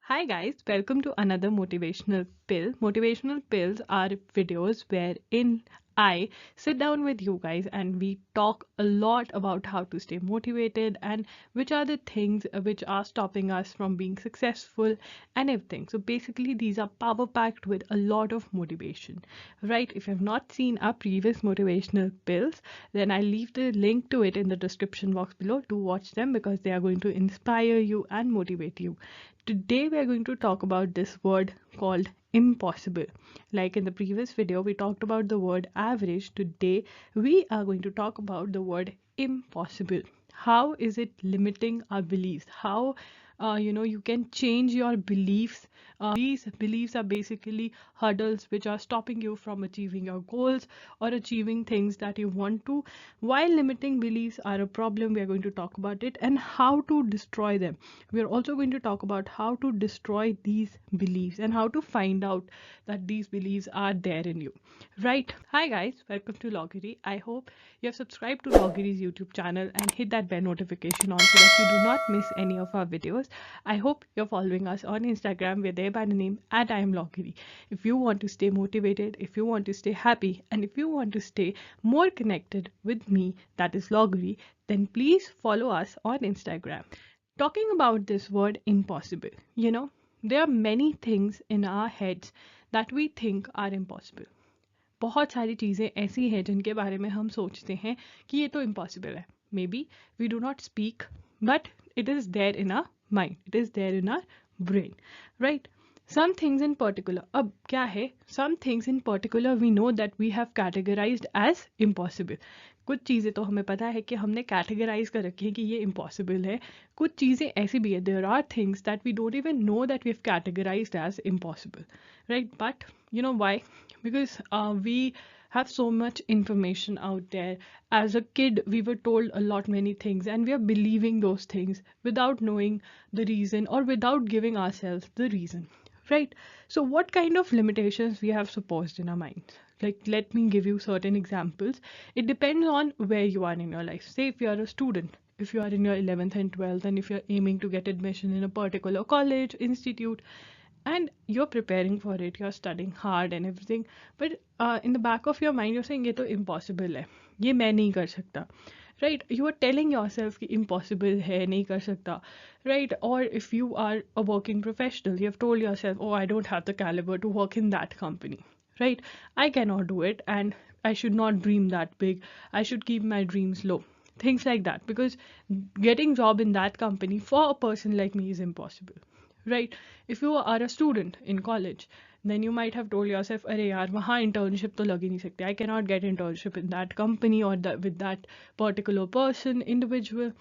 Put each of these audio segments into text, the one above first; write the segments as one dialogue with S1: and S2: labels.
S1: Hi guys, welcome to another motivational pill. Motivational pills are videos wherein I sit down with you guys and we talk a lot about how to stay motivated and which are the things which are stopping us from being successful and everything. So basically these are power packed with a lot of motivation. Right? If you have not seen our previous motivational pills, then I'll leave the link to it in the description box below to watch them because they are going to inspire you and motivate you. Today we are going to talk about this word called impossible. Like in the previous video, we talked about the word average. Today we are going to talk about the word impossible. How is it limiting our beliefs? How you can change your beliefs. These beliefs are basically hurdles which are stopping you from achieving your goals or achieving things that you want to. While limiting beliefs are a problem, we are going to talk about it and how to destroy them. We are also going to talk about how to destroy these beliefs and how to find out that these beliefs are there in you. Right? Hi guys, welcome to Loggery. I hope you have subscribed to Loggery's YouTube channel and hit that bell notification on so that you do not miss any of our videos. I hope you're following us on Instagram. We're there by the name at I am Loggery. If you want to stay motivated, if you want to stay happy, and if you want to stay more connected with me, that is Loggery, then please follow us on Instagram. Talking about this word impossible, there are many things in our heads that we think are impossible. बहुत सारी चीज़ें ऐसी हैं जिनके बारे में हम सोचते हैं कि ये तो इम्पॉसिबल है. Maybe we do not speak but it is there in our mind, it is there in our brain, right. Some things in particular, अब क्या है, some things in particular we know that we have categorized as impossible. कुछ चीज़ें तो हमें पता है कि हमने कैटेगराइज कर रखी है कि ये इम्पॉसिबल है. कुछ चीज़ें ऐसी भी है, there are things that we don't even know that we have categorised as impossible, right. But you know why? Because we have so much information out there. As a kid we were told a lot many things and we are believing those things without knowing the reason or without giving ourselves the reason, right? So what kind of limitations we have supposed in our minds? Like, let me give you certain examples. It depends on where you are in your life. Say if you are a student, if you are in your 11th and 12th and if you're aiming to get admission in a particular college, institute, and you're preparing for it, you're studying hard and everything, but in the back of your mind you're saying ये तो impossible है, ये मैं नहीं कर सकता, right? You are telling yourself कि impossible है, नहीं कर सकता, right? Or if you are a working professional, you have told yourself, oh, I don't have the caliber to work in that company, right? I cannot do it and I should not dream that big, I should keep my dreams low, things like that, because getting job in that company for a person like me is impossible, right? If you are a student in college, then you might have told yourself, अरे यार वहाँ internship तो लग ही नहीं सकती, I cannot get internship in that company or with that particular person, individual.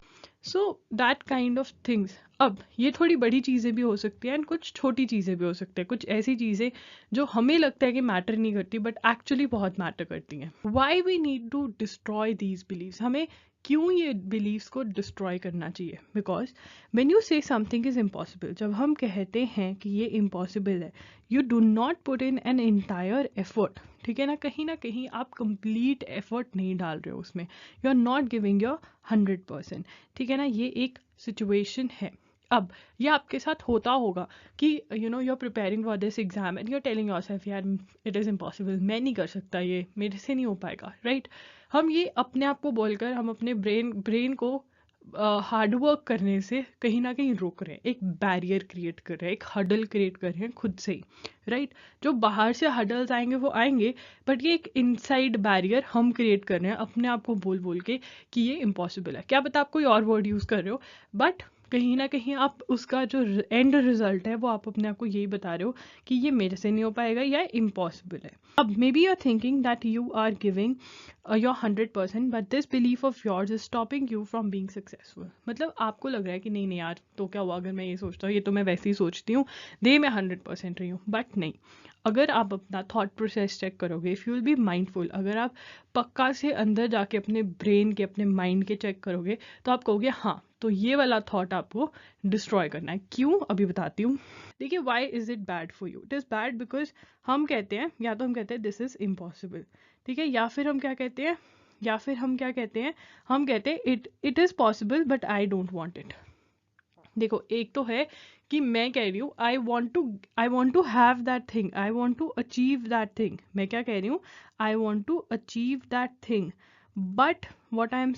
S1: So that kind of things. अब ये थोड़ी बड़ी चीज़ें भी हो सकती हैं and कुछ छोटी चीज़ें भी हो सकती हैं, कुछ ऐसी चीज़ें जो हमें लगता है कि मैटर नहीं करती बट एक्चुअली बहुत मैटर करती हैं. Why we need to destroy these beliefs? हमें क्यों ये बिलीव्स को डिस्ट्रॉय करना चाहिए? बिकॉज व्हेन यू से समथिंग इज इम्पॉसिबल, जब हम कहते हैं कि ये इम्पॉसिबल है, you do not put in an entire effort. ठीक है ना कहीं आप कंप्लीट एफर्ट नहीं डाल रहे हो उसमें, you are not giving your 100%. ठीक है ना, ये एक सिचुएशन है. अब ये आपके साथ होता होगा कि you know you are preparing for this exam and you are telling yourself, यार इट इज़ इम्पॉसिबल, मैं नहीं कर सकता, ये मेरे से नहीं हो पाएगा, राइट? हम ये अपने आप को बोलकर हम अपने ब्रेन को हार्ड वर्क करने से कहीं ना कहीं रोक रहे हैं, एक बैरियर क्रिएट कर रहे हैं, एक हडल क्रिएट कर रहे हैं खुद से ही, राइट? जो बाहर से हडल्स आएंगे वो आएंगे, बट ये एक इनसाइड बैरियर हम क्रिएट कर रहे हैं अपने आप को बोल बोल के कि ये इम्पॉसिबल है. क्या पता आप कोई और वर्ड यूज़ कर रहे हो, बट कहीं ना कहीं आप उसका जो एंड रिजल्ट है वो आप अपने आप को यही बता रहे हो कि ये मेरे से नहीं हो पाएगा या इम्पॉसिबल है. अब maybe you are thinking that you are giving your 100%, but this belief of yours is stopping you from being successful. मतलब आपको लग रहा है कि नहीं नहीं यार, तो क्या हुआ अगर मैं ये सोचता हूँ, ये तो मैं वैसे ही सोचती हूँ, दे मैं 100% रही हूँ, बट नहीं. अगर आप अपना थॉट प्रोसेस चेक करोगे, if you will be mindful, अगर आप पक्का से अंदर जाके अपने ब्रेन के, अपने माइंड के चेक करोगे, तो आप कहोगे हाँ, तो ये वाला थॉट आपको डिस्ट्रॉय करना है. क्यों, अभी बताती हूँ. देखिए, why is it bad for you? It is bad because हम कहते हैं, या तो हम कहते हैं दिस इज इम्पॉसिबल, ठीक है, या फिर हम क्या कहते हैं, हम कहते हैं it is possible but I don't want it. देखो, एक तो है कि मैं कह रही हूँ I want to have that thing, I want to achieve that thing. मैं क्या कह रही हूँ? I want to achieve that thing, but what I am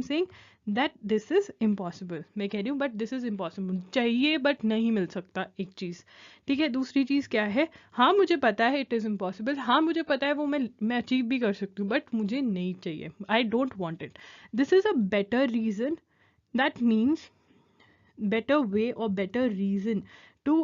S1: saying that this is impossible. मैं कह रही हूँ बट दिस इज इम्पॉसिबल, चाहिए बट नहीं मिल सकता, एक चीज़। ठीक है, दूसरी चीज़ क्या है? हाँ मुझे पता है इट इज़ इम्पॉसिबल, हाँ मुझे पता है वो मैं अचीव भी कर सकती हूँ, बट मुझे नहीं चाहिए, आई don't want it. This is a better reason, that means better way or better reason to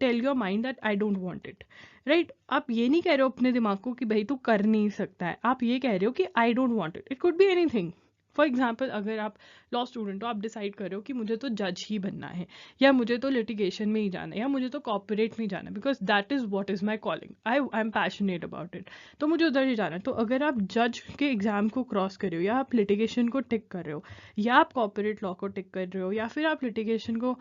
S1: tell your mind that I don't want it, right? आप ये नहीं कह रहे हो अपने दिमाग को कि भाई तू कर नहीं सकता है, आप ये कह रहे हो कि I don't want it. It could be anything. For example, अगर आप लॉ स्टूडेंट हो, आप डिसाइड कर रहे हो कि मुझे तो जज ही बनना है, या मुझे तो लिटिगेशन में ही जाना है, या मुझे तो कॉर्पोरेट में ही जाना है, because that is what is my calling, I am passionate about it, तो मुझे उधर ही जाना है। तो अगर आप जज के एग्जाम को क्रॉस कर रहे हो, या आप लिटिगेशन को टिक कर रहे हो, या आप कॉर्पोरेट लॉ को टिक कर रहे हो, या फिर आप लिटिगेशन को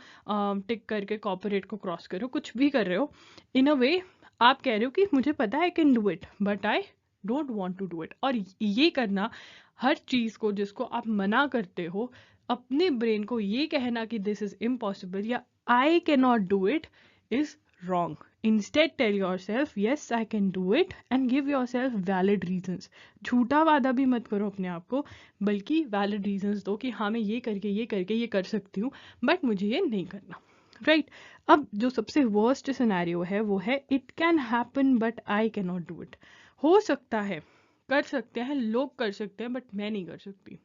S1: टिक करके कॉर्पोरेट को क्रॉस कर रहे हो, कुछ भी कर रहे हो, इन अ वे आप कह रहे हो कि मुझे पता है I can do it but I don't want to do it. और ये करना, हर चीज़ को जिसको आप मना करते हो, अपने ब्रेन को ये कहना कि दिस इज इम्पॉसिबल या I can not do it is wrong. Instead tell yourself yes I can do it and give yourself valid reasons. झूठा वादा भी मत करो अपने आप को, बल्कि वैलिड रीजन्स दो कि हाँ मैं ये करके ये कर सकती हूँ, बट मुझे ये नहीं करना, राइट? अब जो सबसे वर्स्ट सिनेरियो है वो है it can happen but I can not do it. हो सकता है, कर सकते हैं लोग, कर सकते हैं, बट मैं नहीं कर सकती।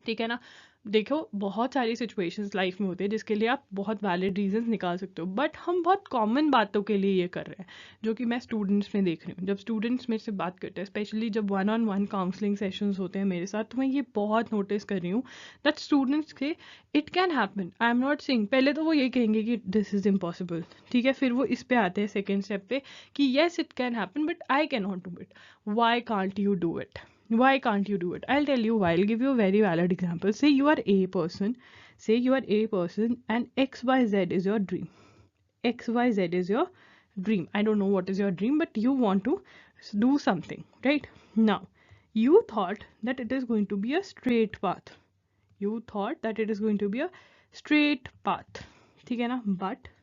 S1: ठीक है ना? देखो, बहुत सारी सिचुएशंस लाइफ में होती है जिसके लिए आप बहुत वैलिड रीजंस निकाल सकते हो, बट हम बहुत कॉमन बातों के लिए ये कर रहे हैं, जो कि मैं स्टूडेंट्स में देख रही हूँ। जब स्टूडेंट्स मेरे से बात करते हैं, स्पेशली जब 1-on-1 काउंसलिंग सेशंस होते हैं मेरे साथ, तो मैं ये बहुत नोटिस कर रही हूँ दैट स्टूडेंट्स के it can happen, I am not saying, पहले तो वो ये कहेंगे कि दिस इज इम्पॉसिबल, ठीक है, फिर वो इस पे आते हैं सेकेंड स्टेप पे कि yes it can happen but I can not do it. Why can't you do it? Why can't you do it? I'll tell you why. I'll give you a very valid example. Say you are a person. Say you are a person and XYZ is your dream. XYZ is your dream. I don't know what is your dream, but you want to do something, right? Now, you thought that it is going to be a straight path. You thought that it is going to be a straight path. ठीक है ना? But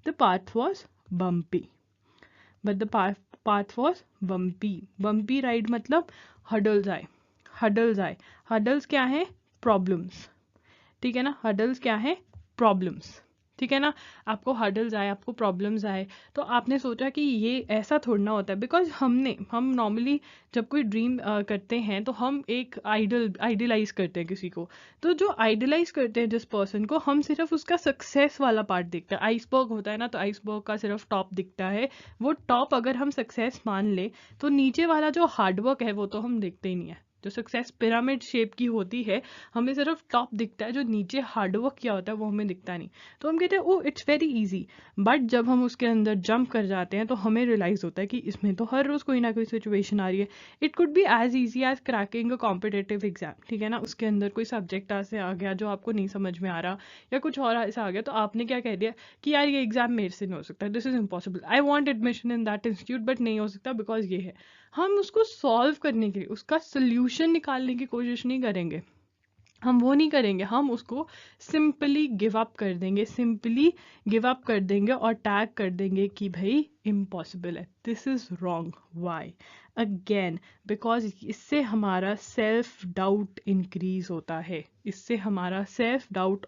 S1: the path was bumpy. But the path was bumpy. Bumpy ride मतलब hurdles आए, hurdles आए। hurdles क्या है? Problems. ठीक है ना? hurdles क्या है? प्रॉब्लम्स। ठीक है ना? आपको हर्डल्स आए, आपको प्रॉब्लम्स आए, तो आपने सोचा कि ये ऐसा थोड़ा ना होता है, बिकॉज हम नॉर्मली जब कोई ड्रीम करते हैं तो हम एक आइडियलाइज करते हैं किसी को। तो जो आइडियलाइज करते हैं जिस पर्सन को, हम सिर्फ उसका सक्सेस वाला पार्ट देखते हैं। आइसबर्ग होता है ना, तो आइसबर्ग का सिर्फ टॉप दिखता है। वो टॉप अगर हम सक्सेस मान ले, तो नीचे वाला जो हार्डवर्क है वो तो हम देखते ही नहीं है। जो सक्सेस पिरामिड शेप की होती है, हमें सिर्फ टॉप दिखता है, जो नीचे हार्डवर्क क्या होता है वो हमें दिखता नहीं। तो हम कहते हैं oh it's very easy, but जब हम उसके अंदर जंप कर जाते हैं तो हमें रियलाइज होता है कि इसमें तो हर रोज कोई ना कोई सिचुएशन आ रही है। It could be as easy as cracking a competitive exam. ठीक है ना? उसके अंदर कोई सब्जेक्ट ऐसे आ गया जो आपको नहीं समझ में आ रहा, या कुछ और ऐसा आ गया, तो आपने क्या कह दिया कि यार ये एग्जाम मेरे से नहीं हो सकता, this is impossible, I want admission in that institute but नहीं हो सकता बिकॉज ये है। हम उसको सॉल्व करने के लिए, उसका सोल्यूशन निकालने की कोशिश नहीं करेंगे, हम वो नहीं करेंगे, हम उसको सिंपली गिव अप कर देंगे, सिंपली गिव अप कर देंगे और टैग कर देंगे कि भाई इम्पॉसिबल है, this is wrong. Why? Again because इससे हमारा सेल्फ डाउट इंक्रीज होता है, इससे हमारा self doubt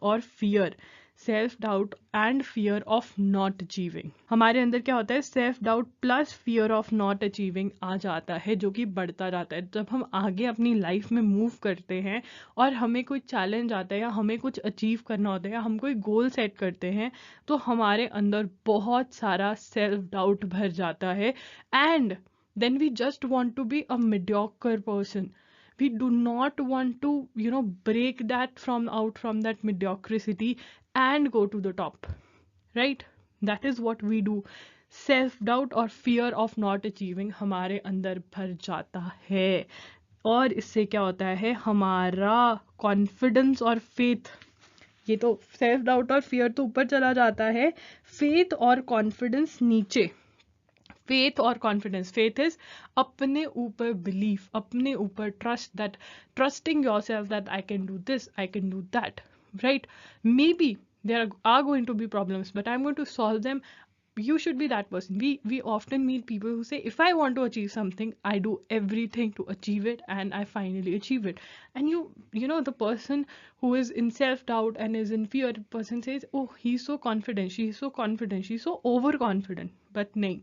S1: and fear of not achieving, हमारे अंदर क्या होता है, self doubt plus fear of not achieving आ जाता है, जो कि बढ़ता जाता है। जब हम आगे अपनी लाइफ में मूव करते हैं और हमें कोई चैलेंज आता है, या हमें कुछ अचीव करना होता है, या हम कोई गोल सेट करते हैं, तो हमारे अंदर बहुत सारा सेल्फ डाउट भर जाता है, and then we just want to be a mediocre person. We do not want to break that from that mediocrity and go to the top, right? That is what we do. Self doubt और fear of not achieving हमारे अंदर भर जाता है, और इससे क्या होता है, हमारा कॉन्फिडेंस और फेथ, ये तो सेल्फ डाउट और फियर तो ऊपर चला जाता है, फेथ और कॉन्फिडेंस नीचे। फेथ और कॉन्फिडेंस, फेथ इज अपने ऊपर बिलीफ, अपने ऊपर trust, that trusting your self that I can do this, I can do that, right? May be are going to be problems, but I'm going to solve them. You should be that person. We often meet people who say, if I want to achieve something, I do everything to achieve it, and I finally achieve it. And you know, the person who is in self doubt and is in fear, person says, oh, he's so confident, she's so confident, she's so overconfident. But nahi,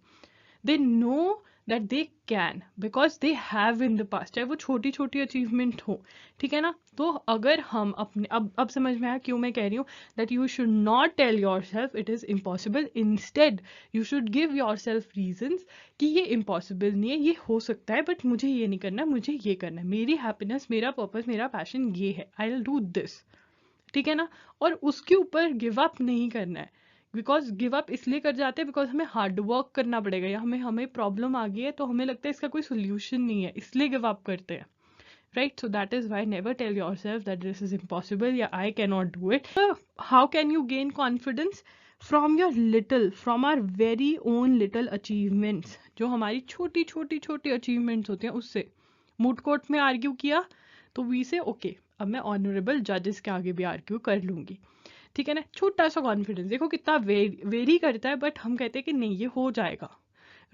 S1: they know that they can, because they have in the past, चाहे वो छोटी छोटी achievement हो, ठीक है ना. तो अगर हम अपने अब समझ में आया क्यों मैं कह रही हूँ that you should not tell yourself it is impossible. Instead you should give yourself reasons कि ये impossible नहीं है, ये हो सकता है, but मुझे ये नहीं करना, मुझे ये करना है, मेरी happiness, मेरा purpose, मेरा passion ये है, I'll do this. ठीक है ना. और उसके ऊपर गिव अप नहीं करना है, बिकॉज गिव अप इसलिए कर जाते हैं बिकॉज हमें हार्ड वर्क करना पड़ेगा, या हमें प्रॉब्लम आ गई है तो हमें लगता है इसका कोई सोल्यूशन नहीं है, इसलिए गिव अप करते हैं. Right, so that is why never tell yourself that this is impossible, yeah, I cannot do it. How can you gain confidence? From our very own little achievements. जो हमारी छोटी छोटी छोटी अचीवमेंट्स होती हैं, उससे मूड कोर्ट में argue किया तो वी से ओके, अब मैं ऑनरेबल जजेस के आगे भी आर्ग्यू कर लूंगी, ठीक है ना. छोटा सा कॉन्फिडेंस, देखो कितना वेरी करता है, बट हम कहते हैं कि नहीं ये हो जाएगा.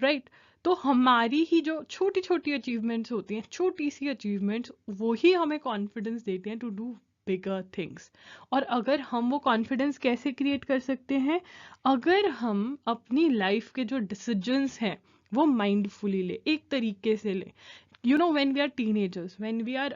S1: राइट, तो हमारी ही जो छोटी छोटी अचीवमेंट्स होती हैं, छोटी सी अचीवमेंट्स, वो ही हमें कॉन्फिडेंस देते हैं टू डू बिगर थिंग्स. और अगर हम वो कॉन्फिडेंस कैसे क्रिएट कर सकते हैं, अगर हम अपनी लाइफ के जो डिसीजंस हैं वो माइंडफुली ले, एक तरीके से ले. You know, when we are teenagers, when we are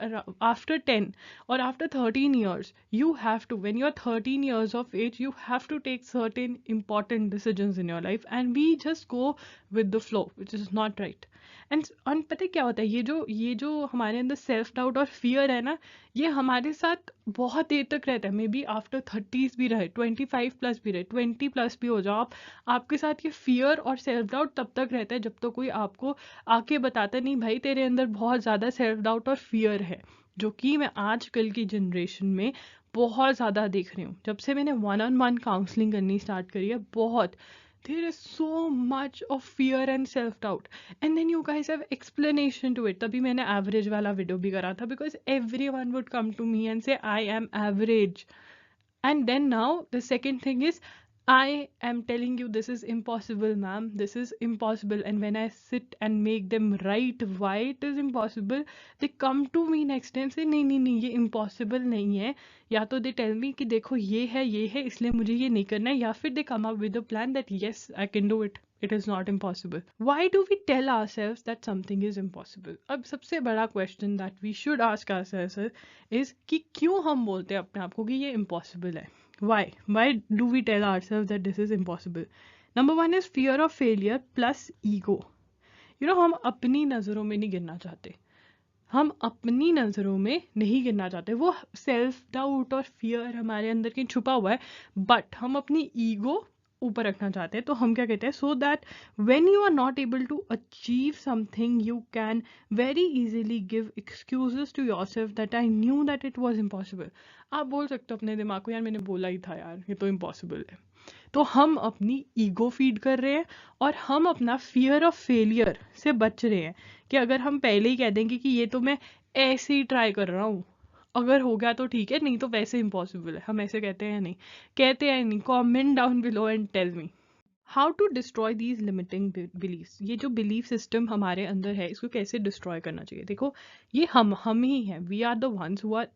S1: after 10 or after 13 years, you have to, when you're 13 years of age, you have to take certain important decisions in your life, and we just go with the flow, which is not right. And पता है क्या होता है, ये जो हमारे अंदर self doubt और फियर है ना, ये हमारे साथ बहुत देर तक रहता है. मे बी आफ्टर 30s भी रहे, 25+ भी रहे, 20+ भी हो जाओ आप, आपके साथ ये फियर और सेल्फ डाउट तब तक रहता है जब तो कोई आपको आके बताता नहीं, भाई तेरे अंदर बहुत ज़्यादा सेल्फ डाउट और फियर है. जो कि मैं आजकल की जनरेशन में बहुत ज़्यादा देख रही हूँ. जब से मैंने 1-on-1 काउंसलिंग करनी स्टार्ट करी है, बहुत, there is so much of fear and self doubt, and then you guys have explanation to it. तभी मैंने average वाला वीडियो भी करा था, because everyone would come to me and say I am average. And then now the second thing is, I am telling you this is impossible, ma'am, this is impossible. And when I sit and make them write why it is impossible, they come to me next day and say नहीं नहीं नहीं, ये impossible नहीं है. या तो they tell me कि देखो ये है इसलिए मुझे ये नहीं करना है, या फिर they come up with a plan that yes, I can do it, it is not impossible. Why do we tell ourselves that something is impossible? अब सबसे बड़ा question that we should ask ourselves is कि क्यों हम बोलते हैं अपने आप को कि ये impossible है. Why do we tell ourselves that this is impossible? Number one is fear of failure plus ego. You know, हम अपनी नज़रों में नहीं गिरना चाहते, हम अपनी नज़रों में नहीं गिरना चाहते. वो सेल्फ डाउट और फियर हमारे अंदर कहीं छुपा हुआ है, बट हम अपनी ईगो ऊपर रखना चाहते हैं. तो हम क्या कहते हैं, so that when you are not able to achieve something, you can very easily give excuses to yourself that I knew that it was impossible. आप बोल सकते हो अपने दिमाग को, यार मैंने बोला ही था यार ये तो इम्पॉसिबल है. तो हम अपनी ईगो फीड कर रहे हैं, और हम अपना फियर ऑफ फेलियर से बच रहे हैं. कि अगर हम पहले ही कह देंगे कि ये तो मैं ऐसे ही ट्राई कर रहा हूँ, अगर हो गया तो ठीक है, नहीं तो वैसे इम्पॉसिबल है. हम ऐसे कहते हैं नहीं, कहते हैं नहीं. Comment down below and tell me how to destroy these limiting beliefs. ये जो बिलीफ सिस्टम हमारे अंदर है, इसको कैसे डिस्ट्रॉय करना चाहिए. देखो, ये हम ही हैं. We are the ones who are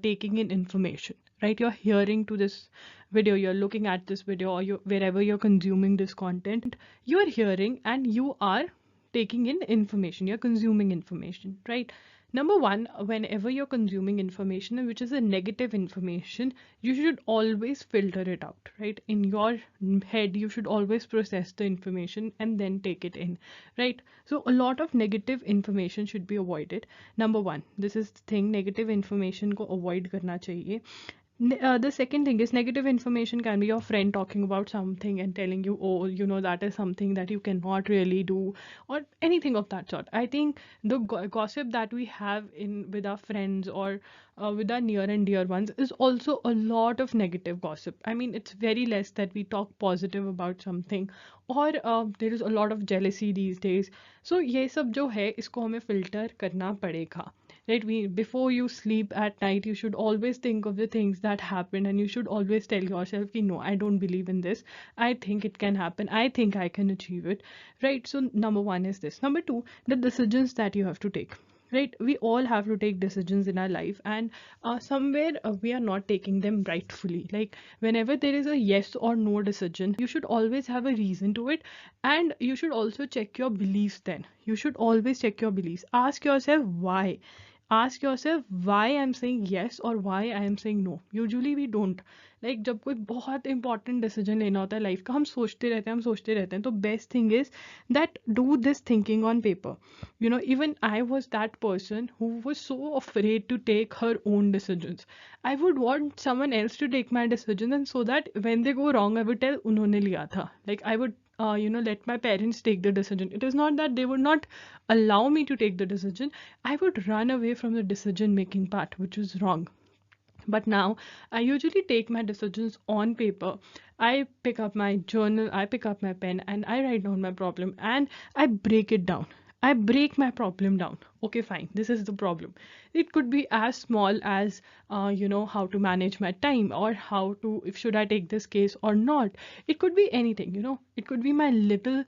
S1: taking in information, right? You're hearing to this video, you're looking at this video, or wherever you're consuming this content, you're hearing and you are taking in information, you're consuming information, right? Number one, whenever you're consuming information which is a negative information, you should always filter it out, right? In your head, you should always process the information and then take it in, right? So a lot of negative information should be avoided. Number one, this is the thing, negative information ko avoid karna chahiye. The second thing is, negative information can be your friend talking about something and telling you, oh, you know, that is something that you cannot really do, or anything of that sort. I think the gossip that we have with our friends, or with our near and dear ones, is also a lot of negative gossip. I mean, it's very less that we talk positive about something, or there is a lot of jealousy these days. So ये सब जो है, इसको हमें filter करना पड़ेगा. right? Before you sleep at night, you should always think of the things that happened, and you should always tell yourself ki, no, I don't believe in this, I think it can happen, I think I can achieve it, right? So number one is this. Number two, the decisions that you have to take, right? We all have to take decisions in our life, and somewhere we are not taking them rightfully. Like whenever there is a yes or no decision, you should always have a reason to it, and you should also check your beliefs. Then you should always check your beliefs, ask yourself why, ask yourself why I'm saying yes or why I am saying no. Usually we don't, like जब कोई बहुत important decision लेना होता है life का, हम सोचते रहते हैं, तो best thing is that do this thinking on paper. You know, even I was that person who was so afraid to take her own decisions. I would want someone else to take my decisions, and so that when they go wrong, I would tell उन्होंने लिया था. Like I would let my parents take the decision. It is not that they would not allow me to take the decision. I would run away from the decision making part, which was wrong. But now I usually take my decisions on paper. I pick up my journal, I pick up my pen, and I write down my problem, and I break it down. I break my problem down. Okay, fine. This is the problem. It could be as small as, how to manage my time, or how to, if should I take this case or not. It could be anything, It could be my little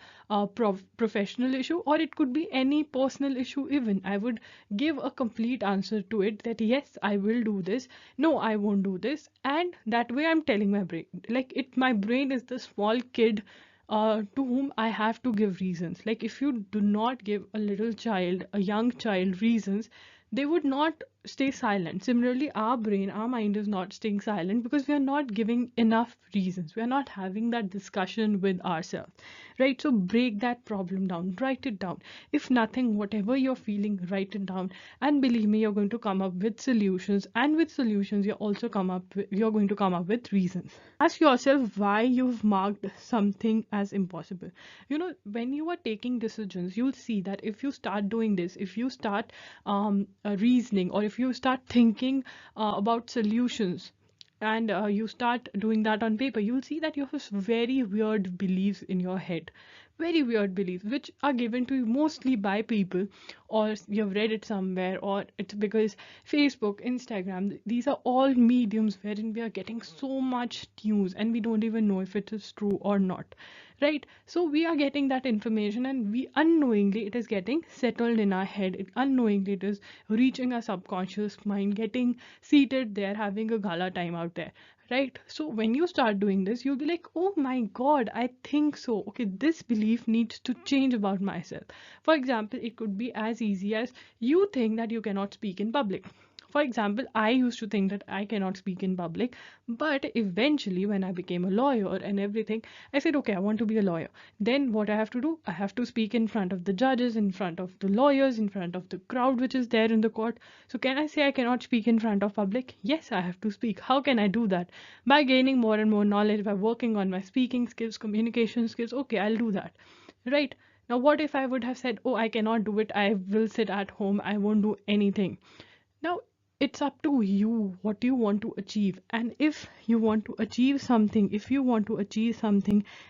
S1: professional issue, or it could be any personal issue even. I would give a complete answer to it, that yes, I will do this. No, I won't do this. And that way I'm telling my brain, like my brain is the small kid to whom I have to give reasons. Like if you do not give a little child, a young child reasons, they would not stay silent. Similarly, our brain, our mind is not staying silent because we are not giving enough reasons. We are not having that discussion with ourselves, right? So break that problem down, write it down. If nothing, whatever you're feeling, write it down. And believe me, you're going to come up with solutions. And with solutions, you're going to come up with reasons. Ask yourself why you've marked something as impossible. When you are taking decisions, you'll see that if you start doing this, if you start reasoning, or if you start thinking about solutions, and you start doing that on paper, you'll see that you have very weird beliefs in your head. Very weird beliefs, which are given to you mostly by people, or you've read it somewhere, or it's because Facebook, Instagram, these are all mediums wherein we are getting so much news and we don't even know if it is true or not, right? So we are getting that information, and we unknowingly, it is getting settled in our head. Unknowingly, it is reaching our subconscious mind, getting seated there, having a gala time out there, right? So when you start doing this, you'll be like, oh my god, I think so, okay, this belief needs to change about myself. For example, it could be as easy as you think that you cannot speak in public. For example, I used to think that I cannot speak in public, but eventually, when I became a lawyer and everything, I said, okay, I want to be a lawyer. Then what I have to do? I have to speak in front of the judges, in front of the lawyers, in front of the crowd which is there in the court. So can I say I cannot speak in front of public? Yes, I have to speak. How can I do that? By gaining more and more knowledge, by working on my speaking skills, communication skills. Okay, I'll do that. Right? Now, what if I would have said, oh, I cannot do it, I will sit at home, I won't do anything. Now, it's up to you what you want to achieve. And if you want to achieve something,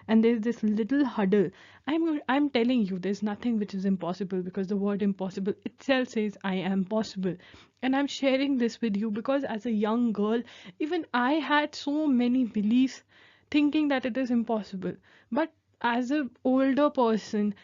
S1: and there's this little huddle, I'm telling you, there's nothing which is impossible, because the word impossible itself says I am possible. And I'm sharing this with you because as a young girl, even I had so many beliefs thinking that it is impossible. But as an older person,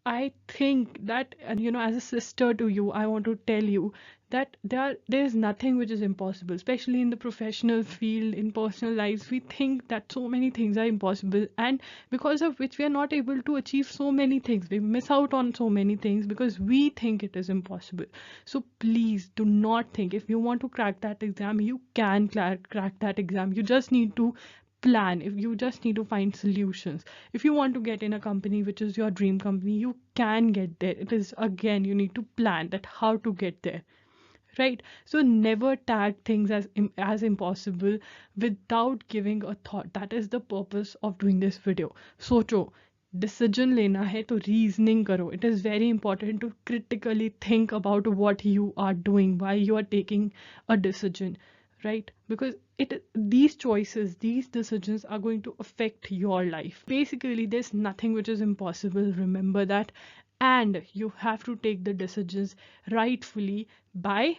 S1: I think that, as a sister to you, I want to tell you that there is nothing which is impossible, especially in the professional field, in personal lives. We think that so many things are impossible, and because of which we are not able to achieve so many things. We miss out on so many things because we think it is impossible. So please do not think, if you want to crack that exam, you can crack that exam. You just need to plan. If you just need to find solutions. If you want to get in a company which is your dream company, you can get there. It is, again, you need to plan that how to get there, right? So never tag things as impossible without giving a thought. That is the purpose of doing this video. सोचो, decision लेना है तो reasoning करो. It is very important to critically think about what you are doing, why you are taking a decision, right? Because these choices, these decisions are going to affect your life. Basically, there's nothing which is impossible. Remember that. and you have to take the decisions rightfully by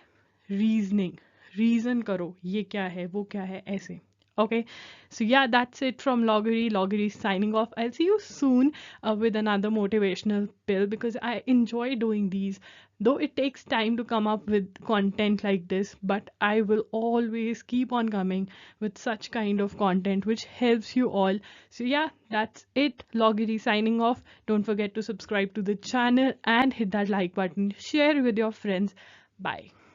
S1: reasoning. Reason करो ये क्या है वो क्या है ऐसे. Okay, so yeah, that's it from Loggery. Loggery signing off. I'll see you soon with another motivational pill because I enjoy doing these. Though it takes time to come up with content like this, but I will always keep on coming with such kind of content which helps you all. So yeah, that's it. Loggery signing off. Don't forget to subscribe to the channel and hit that like button. Share with your friends. Bye.